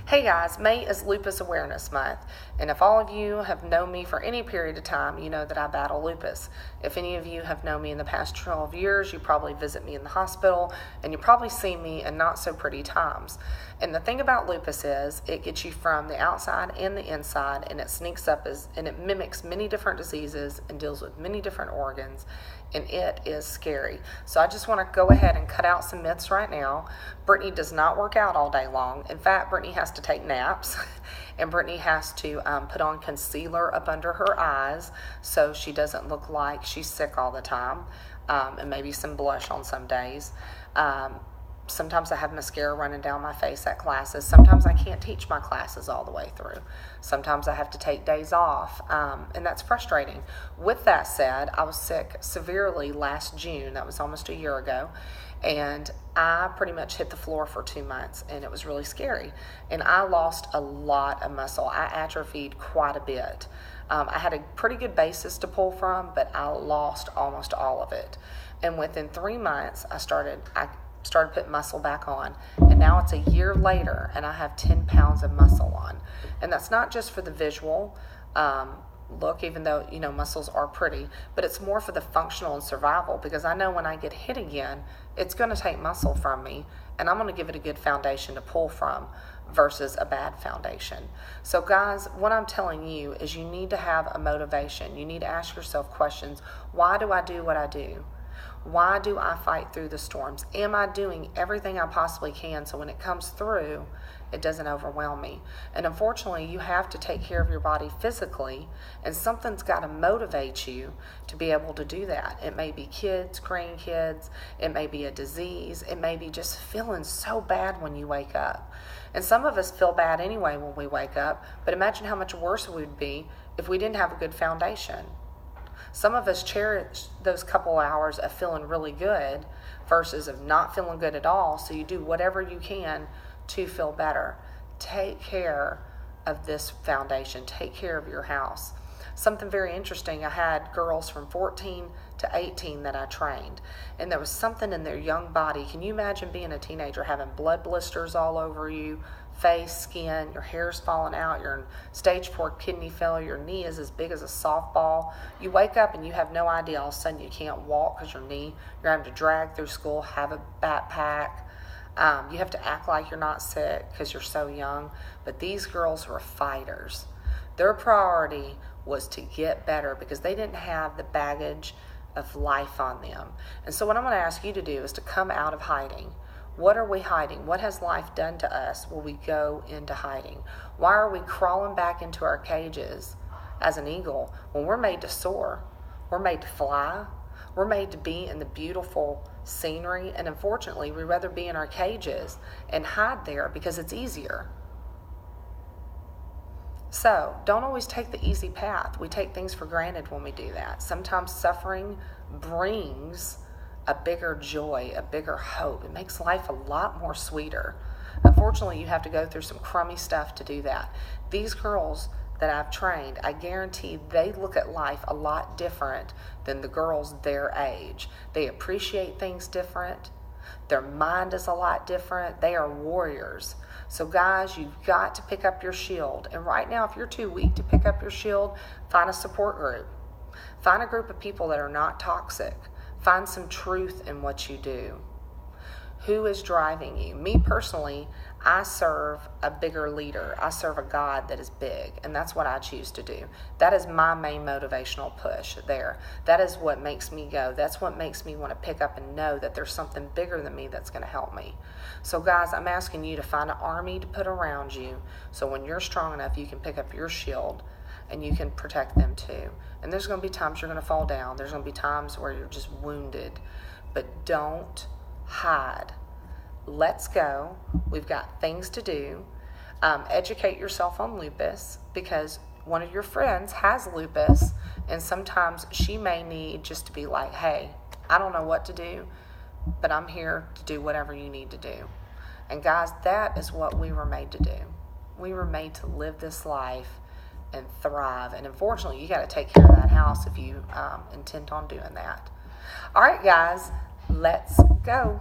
Hey guys, May is Lupus Awareness Month, and if all of you have known me for any period of time, you know that I battle lupus. If any of you have known me in the past 12 years, you probably visit me in the hospital, and you probably see me in not so pretty times. And the thing about lupus is, it gets you from the outside and the inside, and it sneaks up and it mimics many different diseases and deals with many different organs, and it is scary. So I just want to go ahead and cut out some myths right now. Brittany does not work out all day long. In fact, Brittany has to take naps, and Brittany has to put on concealer up under her eyes so she doesn't look like she's sick all the time, and maybe some blush on some days. Sometimes I have mascara running down my face at classes. Sometimes I can't teach my classes all the way through. Sometimes I have to take days off, and that's frustrating. With that said, I was sick severely last June. That was almost a year ago. And I pretty much hit the floor for 2 months, and it was really scary. And I lost a lot of muscle. I atrophied quite a bit. I had a pretty good basis to pull from, but I lost almost all of it. And within 3 months, I started putting muscle back on, and now it's a year later and I have 10 pounds of muscle on. And that's not just for the visual look, even though muscles are pretty, but it's more for the functional and survival, because I know when I get hit again, it's going to take muscle from me, and I'm going to give it a good foundation to pull from versus a bad foundation. So guys, what I'm telling you is you need to have a motivation. You need to ask yourself questions. Why do I do what I do? Why do I fight through the storms? Am I doing everything I possibly can so when it comes through, it doesn't overwhelm me? And unfortunately, you have to take care of your body physically, and something's got to motivate you to be able to do that. It may be kids, grandkids, it may be a disease, it may be just feeling so bad when you wake up. And some of us feel bad anyway when we wake up, but imagine how much worse it would be if we didn't have a good foundation. Some of us cherish those couple hours of feeling really good versus of not feeling good at all, so you do whatever you can to feel better. Take care of this foundation. Take care of your house. Something very interesting, I had girls from 14 to 18 that I trained, and there was something in their young body. Can you imagine being a teenager, having blood blisters all over you, face, skin, your hair's falling out, you're in stage 4 kidney failure, your knee is as big as a softball. You wake up and you have no idea. All of a sudden you can't walk because you're having to drag through school, have a backpack. You have to act like you're not sick because you're so young. But these girls were fighters. Their priority was to get better because they didn't have the baggage of life on them. And so what I'm going to ask you to do is to come out of hiding. What are we hiding? What has life done to us when we go into hiding? Why are we crawling back into our cages as an eagle when we're made to soar? We're made to fly. We're made to be in the beautiful scenery. And unfortunately, we'd rather be in our cages and hide there because it's easier. So don't always take the easy path. We take things for granted when we do that. Sometimes suffering brings a bigger joy, a bigger hope. It makes life a lot more sweeter. Unfortunately, you have to go through some crummy stuff to do that. These girls that I've trained, I guarantee they look at life a lot different than the girls their age. They appreciate things different. Their mind is a lot different. They are warriors. So guys, you've got to pick up your shield. And right now, if you're too weak to pick up your shield, find a support group. Find a group of people that are not toxic. Find some truth in what you do. Who is driving you? Me personally, I serve a bigger leader. I serve a God that is big, and that's what I choose to do. That is my main motivational push there. That is what makes me go. That's what makes me want to pick up and know that there's something bigger than me that's going to help me. So guys, I'm asking you to find an army to put around you so when you're strong enough, you can pick up your shield and you can protect them too. And there's going to be times you're going to fall down. There's going to be times where you're just wounded. But don't hide. Let's go. We've got things to do. Educate yourself on lupus, because one of your friends has lupus, and sometimes she may need just to be like, hey, I don't know what to do, but I'm here to do whatever you need to do. And guys, that is what we were made to do. We were made to live this life and thrive. And unfortunately, you got to take care of that house if you intend on doing that. All right, guys, let's go.